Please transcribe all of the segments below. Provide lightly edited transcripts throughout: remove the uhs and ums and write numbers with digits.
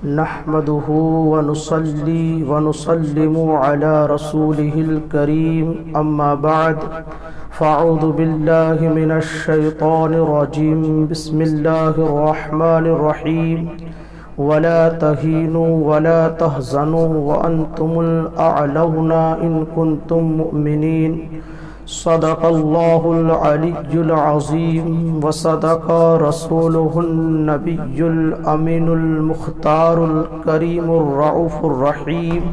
نحمده ونصلي ونسلم على رسوله الكريم أما بعد فأعوذ بالله من الشيطان الرجيم بسم الله الرحمن الرحيم ولا تهينوا ولا تحزنوا وأنتم الأعلون إن كنتم مؤمنين صدق الله العلي العظيم وصدق رسوله النبي الأمين المختار الكريم الرؤوف الرحيم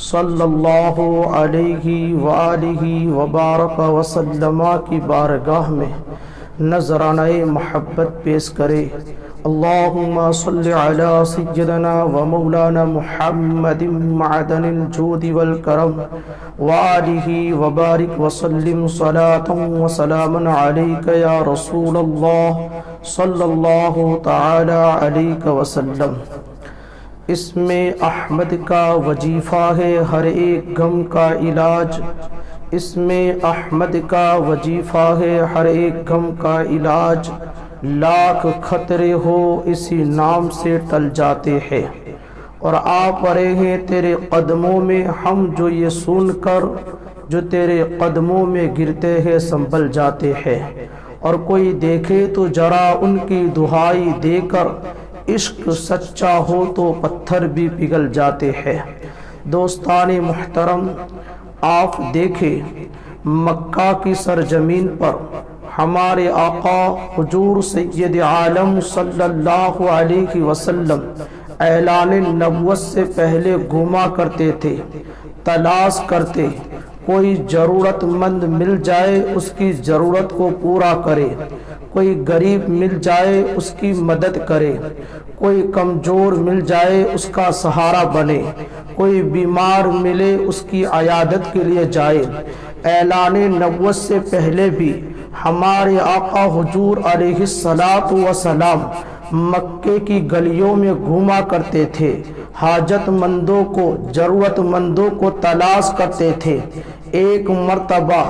صلی اللہ علیہ وآلہ وبارک وسلم کی بارگاہ میں نذرانہ محبت پیش کرے۔ اللہم صلی علی سیدنا و مولانا محمد معدن الجود والکرم وآلہ وبارک وسلم صلاة و سلاما علیک یا رسول اللہ صلی اللہ تعالی علیہ وسلم۔ اسم احمد کا وظیفہ ہے ہر ایک غم کا علاج، اسم احمد کا وظیفہ ہے ہر ایک غم کا علاج، لاکھ خطرے ہو اسی نام سے ٹل جاتے ہیں، اور آ پڑے ہیں تیرے قدموں میں ہم جو یہ سن کر جو تیرے قدموں میں گرتے ہیں سنبھل جاتے ہیں، اور کوئی دیکھے تو ذرا ان کی دہائی دے کر عشق سچا ہو تو پتھر بھی پگھل جاتے ہیں۔ دوستان محترم، آپ دیکھیں مکہ کی سرزمین پر ہمارے آقا حضور سید عالم صلی اللہ علیہ وسلم اعلان نبوت سے پہلے گھوما کرتے تھے، تلاش کرتے کوئی ضرورت مند مل جائے اس کی ضرورت کو پورا کرے، کوئی غریب مل جائے اس کی مدد کرے، کوئی کمزور مل جائے اس کا سہارا بنے، کوئی بیمار ملے اس کی عیادت کے لیے جائے۔ اعلان نبوت سے پہلے بھی ہمارے آقا حضور علیہ الصلاۃ والسلام مکے کی گلیوں میں گھوما کرتے تھے، حاجت مندوں کو ضرورت مندوں کو تلاش کرتے تھے۔ ایک مرتبہ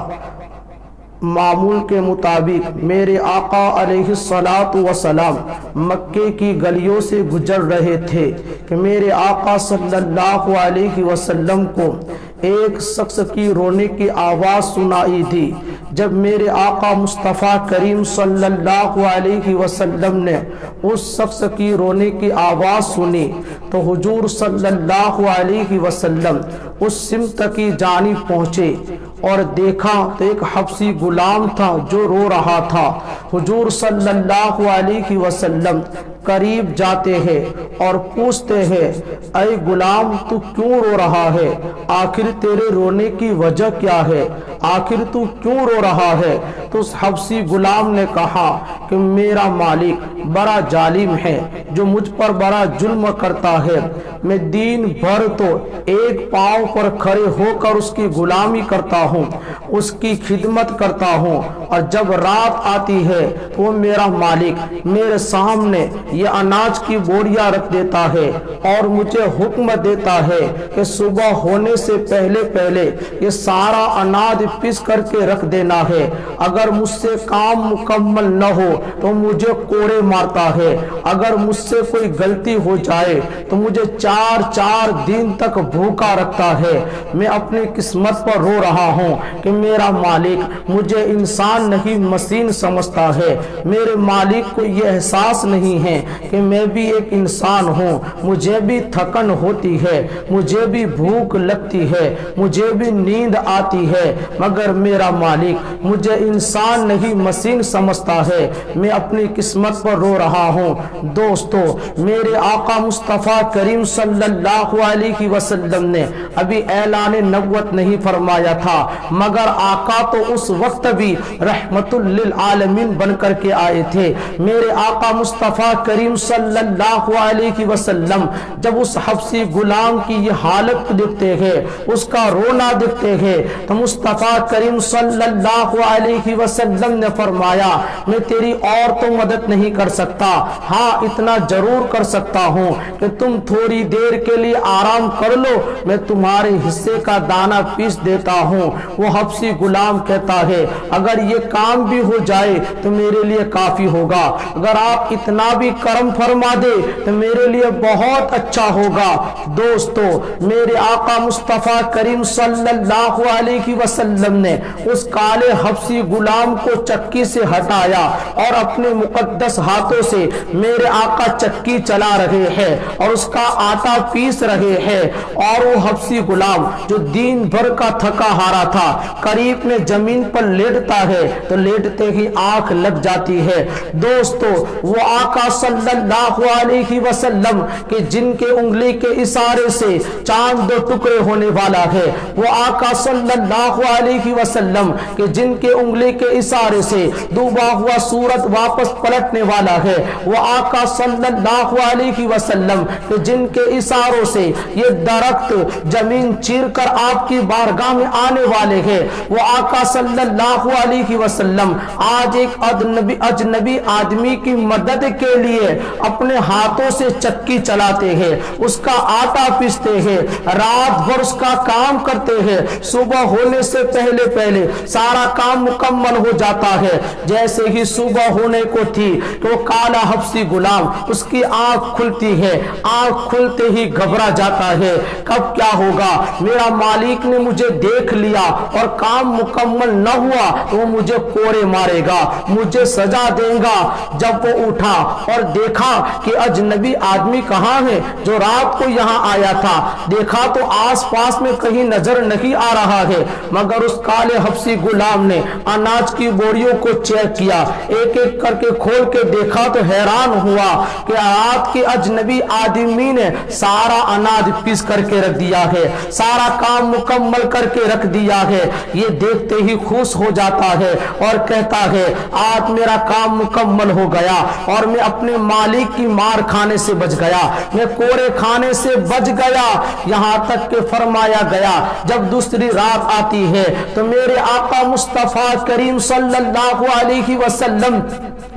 معمول کے مطابق میرے آقا علیہ الصلاۃ والسلام مکے کی گلیوں سے گزر رہے تھے کہ میرے آقا صلی اللہ علیہ وسلم کو ایک شخص کی رونے کی آواز سنائی دی۔ جب میرے آقا مصطفیٰ کریم صلی اللہ علیہ وسلم نے اس شخص کی رونے کی آواز سنی تو حضور صلی اللہ علیہ وسلم اس سمت کی جانب پہنچے اور دیکھا تو ایک حبشی غلام تھا جو رو رہا تھا۔ حضور صلی اللہ علیہ وسلم قریب جاتے ہیں اور پوچھتے ہیں، اے غلام تو کیوں رو رہا ہے؟ آخر تیرے رونے کی وجہ کیا ہے؟ آخر تو کیوں رو رہا ہے؟ تو اس حبشی غلام نے کہا کہ میرا مالک بڑا ظالم ہے جو مجھ پر بڑا ظلم کرتا ہے، میں دن بھر تو ایک پاؤں پر کھڑے ہو کر اس کی غلامی کرتا ہوں، اس کی خدمت کرتا ہوں، اور جب رات آتی ہے تو وہ میرا مالک میرے سامنے یہ اناج کی بوریاں رکھ دیتا ہے اور مجھے حکم دیتا ہے کہ صبح ہونے سے پہلے پہلے یہ سارا اناج پیس کر کے رکھ دینا ہے، اگر مجھ سے کام مکمل نہ ہو تو مجھے کوڑے مارتا ہے، اگر مجھ سے کوئی غلطی ہو جائے تو مجھے 4 دن تک بھوکا رکھتا ہے۔ میں اپنی قسمت پر رو رہا ہوں کہ میرا مالک مجھے انسان نہیں مشین سمجھتا ہے، میرے مالک کو یہ احساس نہیں ہے کہ میں بھی ایک انسان ہوں، مجھے بھی تھکن ہوتی ہے، مجھے بھی بھوک لگتی ہے، مجھے بھی نیند آتی ہے، مگر میرا مالک مجھے انسان نہیں مشین سمجھتا ہے، میں اپنی قسمت پر رو رہا ہوں۔ دوستو، میرے آقا مصطفیٰ کریم صلی اللہ علیہ وسلم نے ابھی اعلان نبوت نہیں فرمایا تھا، مگر آقا تو اس وقت بھی رحمت للعالمین بن کر کے آئے تھے۔ میرے آقا مصطفیٰ کریم صلی اللہ علیہ وسلم جب اس حبشی غلام کی یہ حالت دیکھتے ہیں، اس کا رونا دیکھتے ہیں، تو مصطفیٰ کریم صلی اللہ علیہ وسلم نے فرمایا میں تیری اور تو مدد نہیں کر سکتا، ہاں اتنا ضرور کر سکتا ہوں کہ تم تھوڑی دیر کے لیے آرام کر لو، میں تمہارے حصے کا دانہ پیس دیتا ہوں۔ وہ حبشی غلام کہتا ہے اگر یہ کام بھی ہو جائے تو میرے لیے کافی ہوگا، اگر آپ اتنا بھی کرم فرما دے تو میرے لیے بہت اچھا ہوگا۔ دوستو، میرے آقا مصطفیٰ کریم صلی اللہ علیہ وسلم نے اس کالے حبشی غلام کو چکی سے ہٹایا اور اپنے مقدس ہاتھوں سے میرے آقا چکی چلا رہے ہیں اور اس کا آٹا پیس رہے ہیں، اور وہ حبشی غلام جو دن بھر کا تھکا ہارا تھا قریب میں زمین پر لیٹتا ہے تو لیٹتے ہی آنکھ لگ جاتی ہے۔ دوستو، وہ آقا صلی اللہ علیہ وسلم کہ جن کے انگلی کے اشارے سے چاند دو ٹکڑے ہونے والا ہے، وہ آقا صلی اللہ علیہ وسلم کہ جن کے انگلی کے اشارے سے ڈوبا ہوا سورج واپس پلٹنے والا ہے، وہ آقا صلی اللہ علیہ وسلم کہ جن کے اشاروں سے یہ درخت زمین چیر کر آپ کی بارگاہ میں آنے والے ہیں، وہ آقا صلی اللہ علیہ وسلم آج ایک اجنبی آدمی کی مدد کے لیے اپنے ہاتھوں سے چکی چلاتے ہیں، اس کا آٹا پیستے ہیں، رات بھر اس کا کام کرتے ہیں، صبح ہونے سے پہلے سارا کام مکمل ہو جاتا ہے۔ جیسے ہی صبح ہونے کو تھی تو کالا حبشی غلام اس کی آنکھ کھلتی ہے، آنکھ کھلتے ہی گھبرا جاتا ہے، کب کیا ہوگا، میرا مالک نے مجھے دیکھ لیا اور کام مکمل نہ ہوا تو وہ مجھے کوڑے مارے گا، مجھے سزا دے گا۔ جب وہ اٹھا اور دیکھا کہ اجنبی آدمی کہاں ہے جو رات کو یہاں آیا تھا، دیکھا تو آس پاس میں کہیں نظر نہیں آ رہا ہے، مگر اس کالے حبشی غلام نے اناج کی بوریوں کو چیک کیا، ایک ایک کر کے کھول کے دیکھا تو حیران ہوا کہ رات کے اجنبی آدمی نے سارا اناج پیس کر کے رکھ دیا ہے، سارا کام مکمل کر کے رکھ دیا ہے۔ یہ دیکھتے ہی خوش ہو جاتا ہے اور کہتا ہے آج میرا کام مکمل ہو گیا اور میں اپنے مالک کی مار کھانے سے بچ گیا، میں کوڑے کھانے سے بچ گیا۔ یہاں تک کہ فرمایا گیا جب دوسری رات آتی ہے تو میرے آقا مصطفیٰ کریم صلی اللہ علیہ وسلم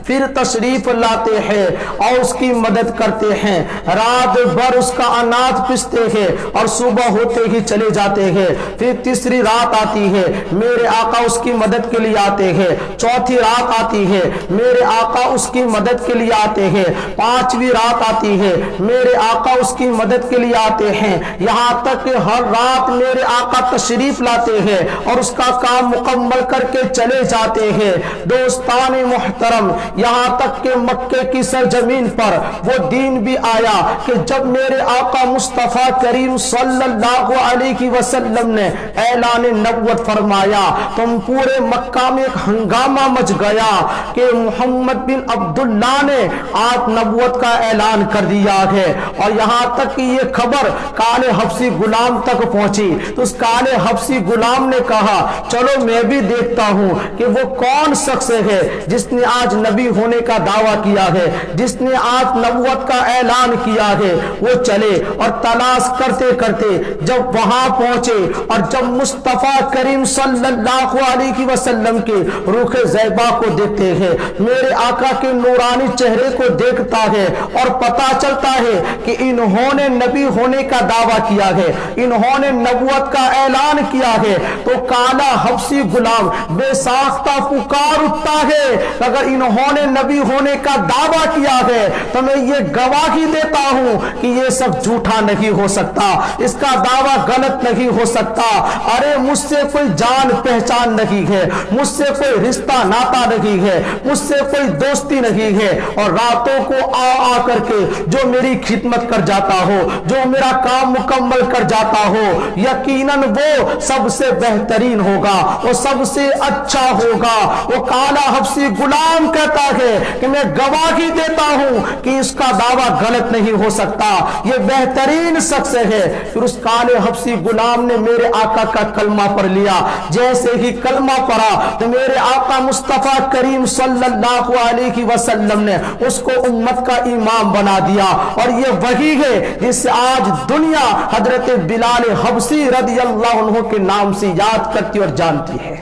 پھر تشریف لاتے ہیں اور اس کی مدد کرتے ہیں، رات بھر اس کا اناج پیستے ہیں اور صبح ہوتے ہی چلے جاتے ہیں۔ پھر تیسری رات آتی ہے، میرے آقا اس کی مدد کے لیے آتے ہیں، چوتھی رات آتی ہے، میرے آقا اس کی مدد کے لیے آتے ہیں، پانچویں رات آتی ہے، میرے آقا اس کی مدد کے لیے آتے ہیں، یہاں تک کہ ہر رات میرے آقا تشریف لاتے ہیں اور اس کا کام مکمل کر کے چلے جاتے ہیں۔ دوستان محترم، یہاں تک کہ مکے کی سرزمین پر وہ دن بھی آیا کہ جب میرے آقا مصطفیٰ کریم صلی اللہ علیہ وسلم نے اعلان نبوت فرمایا، تم پورے مکہ میں ایک ہنگامہ مچ گیا کہ محمد بن عبداللہ نے آج نبوت کا اعلان کر دیا ہے، اور یہاں تک کہ یہ خبر کالے حبشی غلام تک پہنچی تو اس کالے حبشی غلام نے کہا چلو میں بھی دیکھتا ہوں کہ وہ کون شخص ہے جس نے آج نبی ہونے کا دعویٰ کیا ہے، جس نے آج نبوت کا اعلان کیا ہے۔ وہ چلے اور تلاش کرتے کرتے جب وہاں پہنچے اور جب مصطفیٰ کریم صلی اللہ علیہ وسلم کے روح زیبا کو دیکھتے ہیں، میرے آقا کے نورانی چہرے کو دیکھتا ہے اور پتا چلتا ہے کہ انہوں نے نبی ہونے کا دعویٰ کیا ہے، انہوں نے نبوت کا اعلان کیا ہے، تو کالا حبشی غلام بے ساختہ پکار اٹھتا ہے اگر انہوں نے نبی ہونے کا دعویٰ کیا ہے تو میں یہ گواہی دیتا ہوں کہ یہ سب جھوٹا نہیں ہو سکتا، اس کا دعویٰ غلط نہیں ہو سکتا۔ ارے مجھ سے کوئی جان پہچان نہیں ہے، مجھ سے کوئی رشتہ ناتا نہیں ہے، مجھ سے کوئی دوستی نہیں ہے، اور راتوں کو آ کر کے جو میری خدمت کر جاتا ہو، جو میرا کام مکمل کر جاتا ہو، یقیناً وہ سب سے بہترین ہوگا، وہ سب سے اچھا ہوگا۔ وہ کالا حبشی غلام کہتا ہے کہ میں گواہی دیتا ہوں کہ اس کا دعویٰ غلط نہیں ہو سکتا، یہ بہترین شخص ہے۔ پھر اس کالے حبشی غلام نے میرے آقا کا کلمہ پڑھ لیا، جیسے ہی کلمہ پڑھا تو میرے آقا مصطفیٰ کریم صلی اللہ علیہ وسلم نے اس کو امت کا امام بنا دیا، اور یہ وہی ہے جس سے آج دنیا حضرت بلال حبشی رضی اللہ عنہ کے نام سے یاد کرتی اور جانتی ہے۔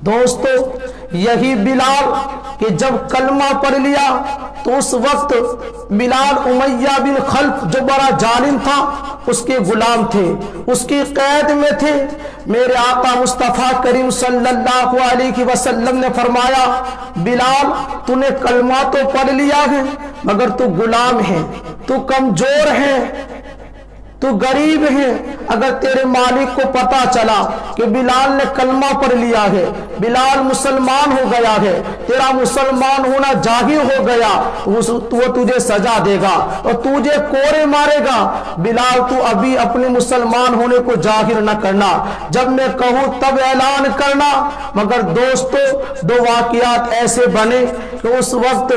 دوستو یہی بلال کہ جب کلمہ پڑھ لیا تو اس وقت بلال امیہ بن خلف جو بڑا ظالم تھا اس کے غلام تھے، اس کی قید میں تھے۔ میرے آقا مصطفیٰ کریم صلی اللہ علیہ وسلم نے فرمایا بلال تو نے کلمہ تو پڑھ لیا ہے مگر تو غلام ہے، تو کمزور ہے، تو غریب ہے۔ اگر تیرے مالک کو پتا چلا کہ بلال نے کلمہ پڑھ لیا ہے، بلال مسلمان ہو گیا ہے، تیرا مسلمان ہونا ظاہر ہو گیا، وہ تجھے سزا دے گا اور تجھے کوڑے مارے گا۔ بلال تو ابھی اپنے مسلمان ہونے کو ظاہر نہ کرنا، جب میں کہوں تب اعلان کرنا۔ مگر دوستو دو واقعات ایسے بنے کہ اس وقت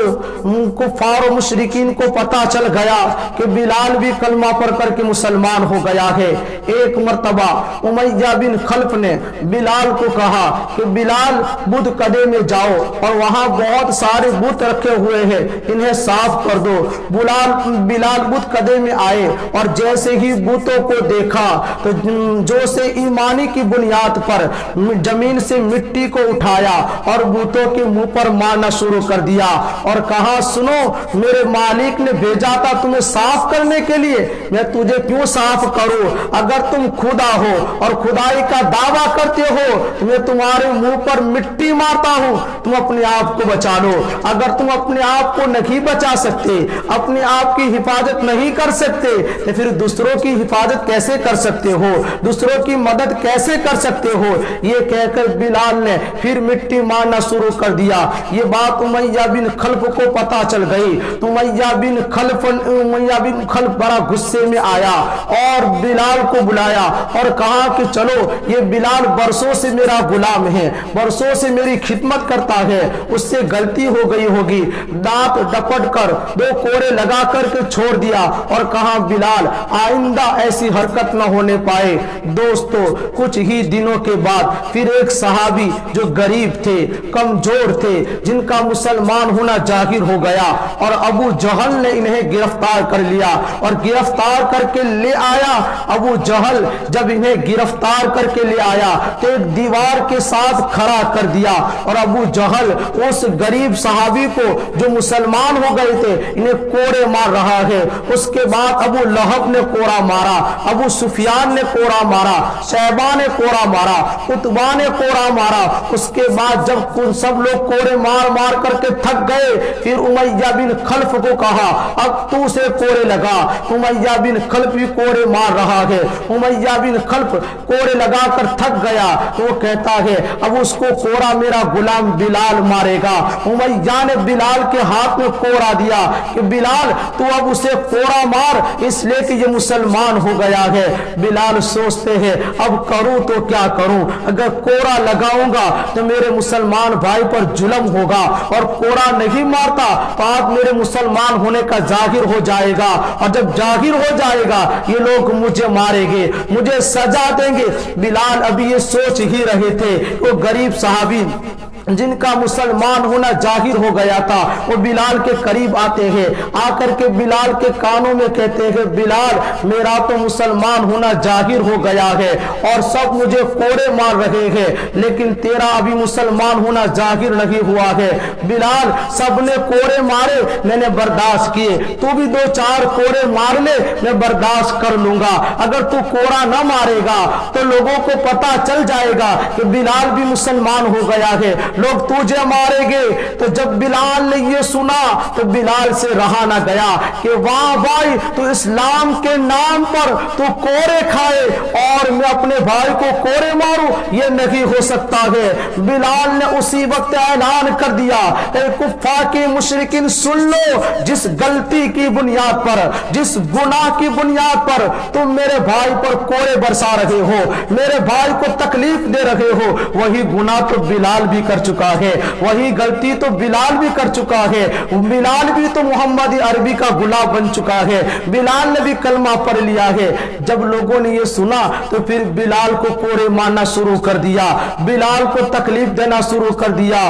کفار و مشرکین کو پتا چل گیا کہ بلال بھی کلمہ پڑھ کر کے مسلمان ہو گیا ہے۔ ایک مرتبہ امیہ بن خلف نے بلال کو کہا کہ بلال بدھ کدے میں جاؤ اور وہاں بہت سارے بت رکھے ہوئے ہیں، انہیں صاف کر دو۔ بلال بدھ کدے میں آئے اور جیسے ہی بتوں کو دیکھا تو جو سے ایمانی کی بنیاد پر زمین سے مٹی کو اٹھایا اور بتوں کے منہ پر مارنا شروع کر دیا اور کہا سنو میرے مالک نے بھیجا تھا تمہیں صاف کرنے کے لیے، میں تجھے کیوں صاف کروں؟ اگر تم خدا ہو اور خدائی کا دعویٰ کرتے ہو تو میں تمہارے منہ پر مٹی مارتا ہوں، تم اپنے آپ کو بچا لو۔ اگر تم اپنے آپ کو نہیں بچا سکتے، اپنے آپ کی حفاظت نہیں کر سکتے تو پھر دوسروں کی حفاظت کیسے کر سکتے ہو، دوسروں کی مدد کیسے کر سکتے ہو؟ یہ کہہ کر بلال نے پھر مٹی مارنا شروع کر دیا۔ یہ بات امیہ بن خلف کو پتا چل گئی تو امیہ بن خلف بڑا غصے میں آیا اور بلال کو بلایا اور کہا کہ چلو یہ بلال برسوں سے میرا غلام ہے، برسوں سے میری خدمت کرتا ہے، اس سے غلطی ہو گئی ہوگی۔ دانت ڈپٹ کر دو کوڑے لگا کر کے چھوڑ دیا اور کہا بلال آئندہ ایسی حرکت نہ ہونے پائے۔ دوستو کچھ ہی دنوں کے بعد پھر ایک صحابی جو غریب تھے، کمزور تھے، جن کا مسلمان ہونا ظاہر ہو گیا اور ابو جہل نے انہیں گرفتار کر لیا اور گرفتار کر کے لے آیا۔ ابو جہل جب انہیں گرفتار کر کے لے آیا تو ایک دیوار کے ساتھ کھڑا کر دیا اور ابو جہل اس غریب صحابی کو جو مسلمان ہو گئے تھے انہیں کوڑے مار رہا ہے۔ اس کے بعد ابو لہب نے کوڑا مارا، ابو سفیان نے کوڑا مارا، شیبہ نے کوڑا مارا، عتبہ نے کوڑا مارا۔ اس کے بعد جب سب لوگ کوڑے مار مار کر کے تھک گئے پھر امیہ بن خلف کو کہا اب تو سے کوڑے لگا۔ امیہ بن خلف بھی کوڑے مار رہا ہے۔ امیہ بن خلف کوڑے لگا کر تھک گیا تو وہ کہتا ہے اب اس کو کوڑا میرا غلام بلال مارے گا۔ امیہ نے بلال کے ہاتھ میں کوڑا دیا کہ بلال تو اب اسے کوڑا مار اس لیے کہ یہ مسلمان ہو گیا ہے۔ بلال سوچتے ہیں اب کروں تو کیا کروں، اگر کوڑا لگاؤں گا تو میرے مسلمان بھائی پر ظلم ہوگا اور کوڑا نہیں مارتا تو آج میرے مسلمان ہونے کا ظاہر ہو جائے گا اور جب ظاہر ہو جائے گا یہ لوگ مجھے ماریں گے، مجھے سزا دیں گے۔ بلال ابھی یہ سوچ ہی رہے تھے، وہ غریب صحابی جن کا مسلمان ہونا ظاہر ہو گیا تھا وہ بلال کے قریب آتے ہیں، آ کر کے بلال کے کانوں میں کہتے ہیں بلال میرا تو مسلمان ہونا ظاہر ہو گیا ہے اور سب مجھے کوڑے مار رہے ہیں لیکن تیرا ابھی مسلمان ہونا ظاہر نہیں ہوا ہے۔ بلال سب نے کوڑے مارے میں نے برداشت کیے، تو بھی دو چار کوڑے مار لے میں برداشت کر لوں گا، اگر تو کوڑا نہ مارے گا تو لوگوں کو پتا چل جائے گا کہ بلال بھی مسلمان ہو گیا ہے، لوگ تجھے مارے گے۔ تو جب بلال نے یہ سنا تو بلال سے رہا نہ گیا کہ واہ بھائی تو اسلام کے نام پر تو کوڑے کھائے اور میں اپنے بھائی کو کوڑے ماروں، یہ نہیں ہو سکتا ہے۔ بلال نے اسی وقت اعلان کر دیا اے کفار کے مشرکین سن لو، جس غلطی کی بنیاد پر، جس گناہ کی بنیاد پر تم میرے بھائی پر کوڑے برسا رہے ہو، میرے بھائی کو تکلیف دے رہے ہو، وہی گناہ تو بلال بھی کر چکا ہے، وہی غلطی تو بلال بھی کر چکا ہے۔ بلال بھی تو محمد عربی کا غلام بن چکا ہے، بلال نے بھی کلمہ پڑھ لیا ہے۔ جب لوگوں نے یہ سنا تو پھر بلال کو کوڑے مارنا شروع کر دیا، بلال کو تکلیف دینا شروع کر دیا۔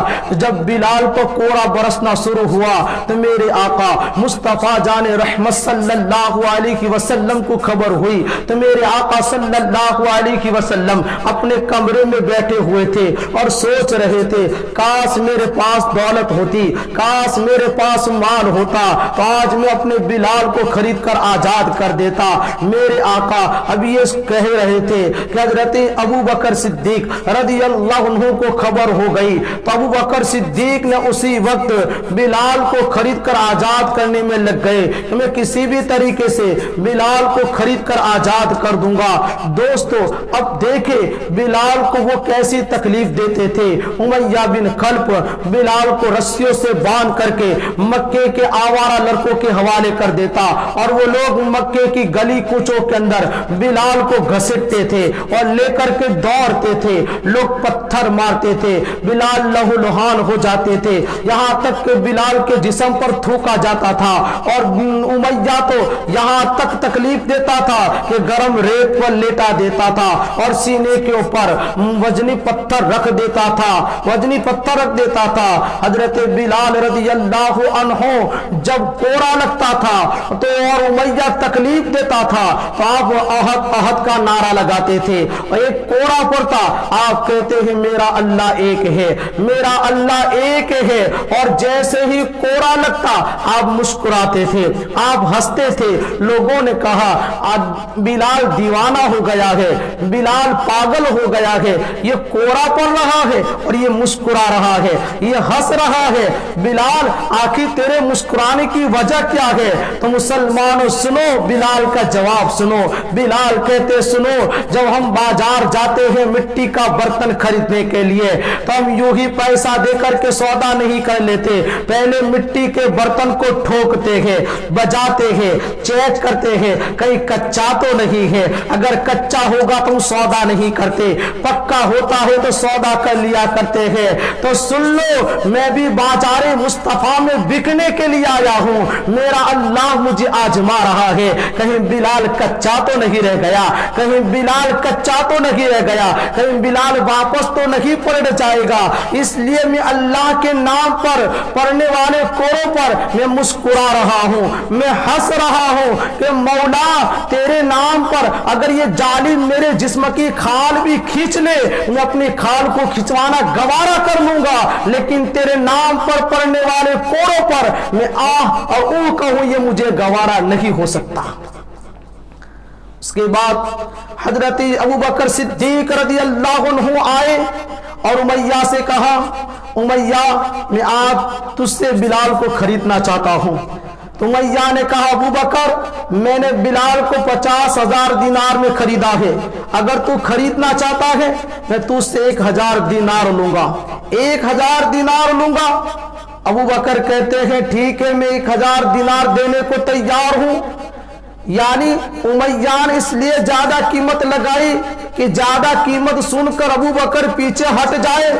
جب بلال کو کوڑا برسنا شروع ہوا تو میرے آقا مصطفیٰ جان رحمت صلی اللہ علیہ وسلم کو خبر ہوئی تو میرے آقا صلی اللہ علیہ وسلم اپنے کمرے میں بیٹھے ہوئے تھے اور سوچ رہے تھے کاش میرے پاس دولت ہوتی، کاش میرے پاس مال ہوتا تو آج میں اپنے بلال کو خرید کر آزاد کر دیتا۔ میرے آقا اب یہ کہہ رہے تھے کہ حضرت ابو بکر صدیق رضی اللہ عنہ کو خبر ہو گئی تو ابو بکر صدیق نے اسی وقت بلال کو خرید کر آزاد کرنے میں لگ گئے کہ میں کسی بھی طریقے سے بلال کو خرید کر آزاد کر دوں گا۔ دوستو اب دیکھیں بلال کو وہ کیسی تکلیف دیتے تھے۔ امیہ بن خلف بلال کو رسیوں سے باندھ کر کے مکے کے آوارہ لڑکوں کے حوالے کر دیتا اور وہ لوگ مکے کی گلی کوچوں کے اندر بلال کو گھسیٹتے تھے اور لے کر کے دوڑتے تھے، لوگ پتھر مارتے تھے، بلال لہو لہان ہو جاتے تھے، یہاں تک کہ بلال کے جسم پر تھوکا جاتا تھا اور امیہ تو یہاں تک تکلیف دیتا تھا کہ گرم ریت پر لیٹا دیتا تھا اور سینے کے اوپر وزنی پتھر رکھ دیتا تھا، وزنی پتھر رکھ دیتا تھا۔ حضرت بلال رضی اللہ عنہ جب کوڑا لگتا تھا تو اور امیہ تکلیف دیتا تھا تو آپ احد احد کا نعرہ لگاتے تھے اور ایک کوڑا پڑتا آپ کہتے ہیں میرا اللہ ایک ہے، میرا اللہ ایک ہے، اور جیسے ہی کوڑا لگتا آپ مسکراتے تھے، آپ ہنستے تھے۔ لوگوں نے کہا بلال دیوانہ ہو گیا ہے، بلال پاگل ہو گیا ہے، یہ کوڑا پڑ رہا ہے اور یہ مسکرا رہا ہے، یہ ہنس رہا ہے۔ بلال آخر تیرے مسکرانے کی وجہ کیا ہے؟ تو مسلمانوں سنو بلال کا جواب سنو۔ بلال کہتے سنو جب ہم بازار جاتے ہیں مٹی کا برتن خریدنے کے لیے تو ہم یوں ہی پیسہ دے کر کے سودا نہیں کر لیتے، پہلے مٹی کے برتن کو ٹھوکتے ہیں، بجاتے ہیں، چیک کرتے ہیں کہیں کچا تو نہیں ہے، اگر کچا ہوگا تو سودا نہیں کرتے، پکا ہوتا ہے تو سودا کر لیا کرتے ہیں۔ تو سن لو میں بھی بازار مصطفیٰ میں بکنے کے لیے آیا ہوں، میرا اللہ مجھے آزما رہا ہے کہیں بلال کچا تو نہیں رہ گیا، کہیں بلال کچا تو نہیں رہ گیا، کہیں بلال واپس تو نہیں پلٹ جائے گا۔ اس لیے میں اللہ کے نام پر پڑھنے والے کوڑوں پر میں مسکرا رہا ہوں، میں ہنس رہا ہوں کہ مولا تیرے نام پر اگر یہ ظالم میرے جسم کی کھال بھی کھینچ لے میں اپنی کھال کو کھچوانا گوارا کر لوں گا، لیکن تیرے نام پر پڑھنے والے کوڑوں پر میں آہ اور اوہ کہوں یہ مجھے گوارا نہیں ہو سکتا۔ اس کے بعد حضرت ابو بکر صدیق رضی اللہ عنہ آئے اور امیہ سے کہا امیہ میں آج تجھ سے بلال کو خریدنا چاہتا ہوں۔ تو امیہ نے کہا ابو بکر میں نے بلال کو 50,000 دینار میں خریدا ہے، اگر تو خریدنا چاہتا ہے میں تجھ سے 1,000 دینار لوں گا، 1,000 دینار لوں گا۔ ابو بکر کہتے ہیں ٹھیک ہے میں 1,000 دینار دینے کو تیار ہوں۔ یعنی امیہ نے اس لیے زیادہ قیمت لگائی کہ زیادہ قیمت سن کر ابو بکر پیچھے ہٹ جائے،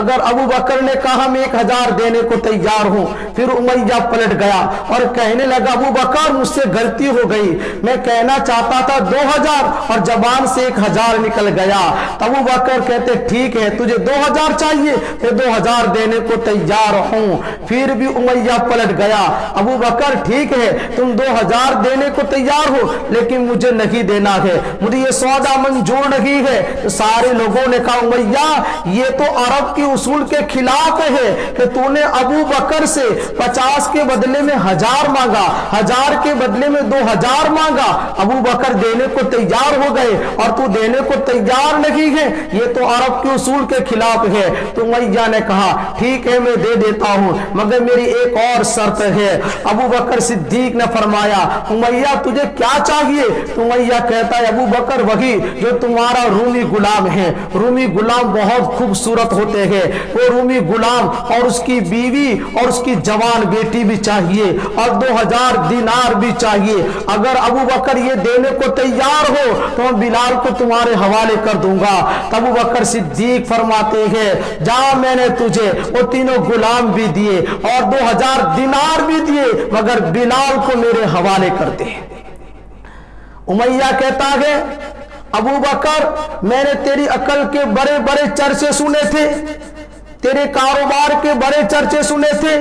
اگر ابو بکر نے کہا میں 1,000 دینے کو تیار ہوں، پھر امیہ پلٹ گیا اور کہنے لگا ابو بکر مجھ سے غلطی ہو گئی، میں کہنا چاہتا تھا 2,000 اور زبان سے 1,000 نکل گیا۔ تو ابو بکر کہتے ٹھیک ہے تجھے 2,000 چاہیے، میں 2,000 دینے کو تیار ہوں۔ پھر بھی امیہ پلٹ گیا، ابو بکر ٹھیک ہے تم 2,000 دینے کو تیار ہو لیکن مجھے نہیں دینا ہے، مجھے یہ سودا منظور نہیں ہے۔ تو سارے لوگوں نے کہا امیہ یہ تو عرب کی اصول کے خلاف ہے کہ تو نے ابو بکر سے 50 کے بدلے میں 1,000 مانگا، 1,000 کے بدلے میں 2,000 مانگا، ابو بکر دینے کو تیار ہو گئے اور تو دینے کو تیار نہیں ہے، یہ تو عرب کے اصول کے خلاف ہے۔ تو امیہ نے کہا ٹھیک ہے میں دے دیتا ہوں مگر میری ایک اور شرط ہے۔ ابو بکر صدیق نے فرمایا امیہ تجھے تجھے کیا چاہیے؟ تو امیہ کہتا ہے ابو بکر وہی جو تمہارا رومی غلام ہے۔ رومی غلام بہت خوبصورت ہوتے ہیں، وہ رومی غلام اور اس کی بیوی اور اس کی جوان بیٹی بھی چاہیے اور 2000 دینار بھی چاہیے۔ اگر ابو بکر یہ دینے کو تیار ہو تو میں بلال کو تمہارے حوالے کر دوں گا۔ تو ابو بکر صدیق فرماتے ہیں جا، میں نے تجھے وہ تینوں غلام بھی دیے اور 2000 دینار بھی دیے، مگر بلال کو میرے حوالے کر دے۔ امیہ کہتا ہے ابو بکر میں نے تیری عقل کے بڑے بڑے چرچے سنے تھے، تیرے کاروبار کے بڑے چرچے سنے تھے۔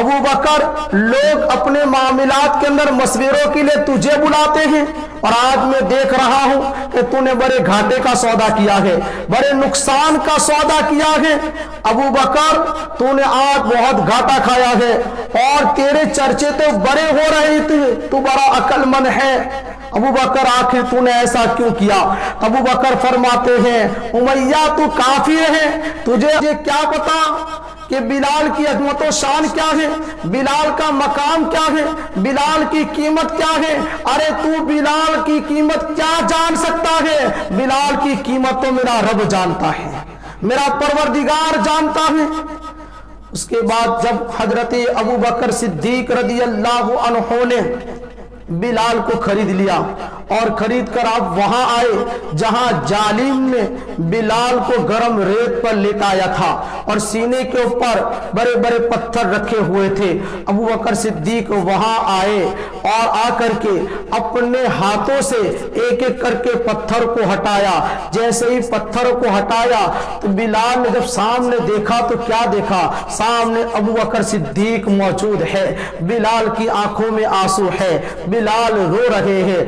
ابو بکر لوگ اپنے معاملات کے اندر مشوروں کے لیے تجھے بلاتے ہیں، اور آج میں دیکھ رہا ہوں کہ تو نے بڑے گھاٹے کا سودا کیا ہے، بڑے نقصان کا سودا کیا ہے۔ ابو بکر تو نے آج بہت گھاٹا کھایا ہے اور تیرے چرچے تو بڑے ہو رہے تھے، تو بڑا عقل مند ہے۔ ابو بکر آخر تو نے ایسا کیوں کیا؟ ابو بکر فرماتے ہیں امیہ تو کافر ہے، تجھے کیا پتا کہ بلال کی عظمت و شان کیا ہے، بلال کا مقام کیا ہے، بلال کی قیمت کیا ہے؟ ارے تو بلال کی قیمت کیا جان سکتا ہے؟ بلال کی قیمت تو میرا رب جانتا ہے، میرا پروردگار جانتا ہے۔ اس کے بعد جب حضرت ابو بکر صدیق رضی اللہ عنہ نے بلال کو خرید لیا اور خرید کر آپ وہاں آئے جہاں جالم نے بلال کو گرم ریت پر لٹایا تھا اور سینے کے اوپر بڑے بڑے پتھر رکھے ہوئے تھے۔ ابو بکر صدیق وہاں آئے اور آ کر کے اپنے ہاتھوں سے ایک ایک کر کے پتھر کو ہٹایا۔ جیسے ہی پتھر کو ہٹایا تو بلال نے جب سامنے دیکھا تو کیا دیکھا؟ سامنے ابو بکر صدیق موجود ہے، بلال کی آنکھوں میں آنسو ہے، بلال رو رہے ہیں،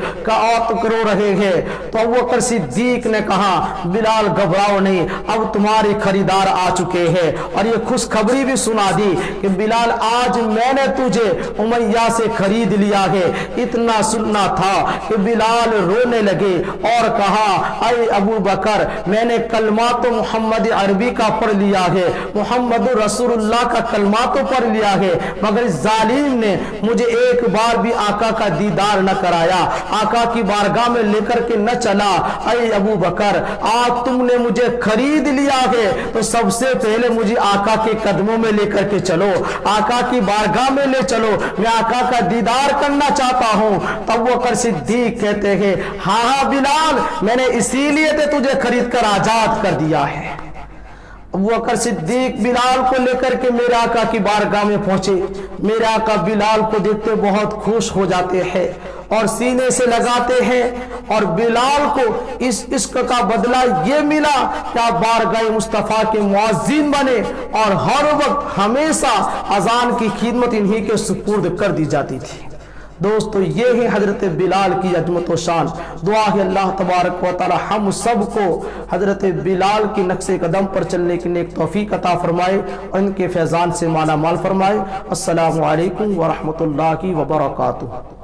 رو رہے ہیں۔ تو ابو بکر صدیق نے کہا بلال گھبراؤ نہیں، اب تمہارے خریدار آ چکے ہیں، اور یہ خوشخبری بھی سنا دی کہ بلال آج میں نے تجھے امیہ سے خرید لیا ہے۔ اتنا سننا تھا کہ بلال رونے لگے اور کہا اے ابو بکر میں نے کلمات محمد عربی کا پڑھ لیا ہے، محمد رسول اللہ کا کلمات تو پڑھ لیا ہے، مگر اس ظالم نے مجھے ایک بار بھی آقا کا دیدار نہ کرایا، آقا کی بارگاہ میں لے کر کے نہ چلا۔ اے ابو بکر آج تم نے مجھے خرید لیا ہے تو سب سے پہلے مجھے آقا کے قدموں میں لے کر کے چلو، آقا کی بارگاہ میں لے چلو، میں آقا کا دیدار کرنا چاہتا ہوں۔ تب ابو بکر صدیق کہتے ہیں ہاں بلال میں نے اسی لیے تجھے خرید کر آزاد کر دیا ہے۔ ابو بکر صدیق بلال کو لے کر کے میرے آقا کی بارگاہ میں پہنچے۔ میرے آقا بلال کو دیکھتے بہت خوش ہو جاتے ہیں اور سینے سے لگاتے ہیں، اور بلال کو اس عشق کا بدلہ یہ ملا کہ آپ بارگاہ مصطفیٰ کے مؤذن بنے، اور ہر وقت ہمیشہ اذان کی خدمت انہی کے سپرد کر دی جاتی تھی۔ دوستو یہ ہے حضرت بلال کی عظمت و شان۔ دعا ہے اللہ تبارک و تعالی ہم سب کو حضرت بلال کی نقش قدم پر چلنے کی نیک توفیق عطا فرمائے اور ان کے فیضان سے مالا مال فرمائے۔ السلام علیکم ورحمۃ اللہ وبرکاتہ۔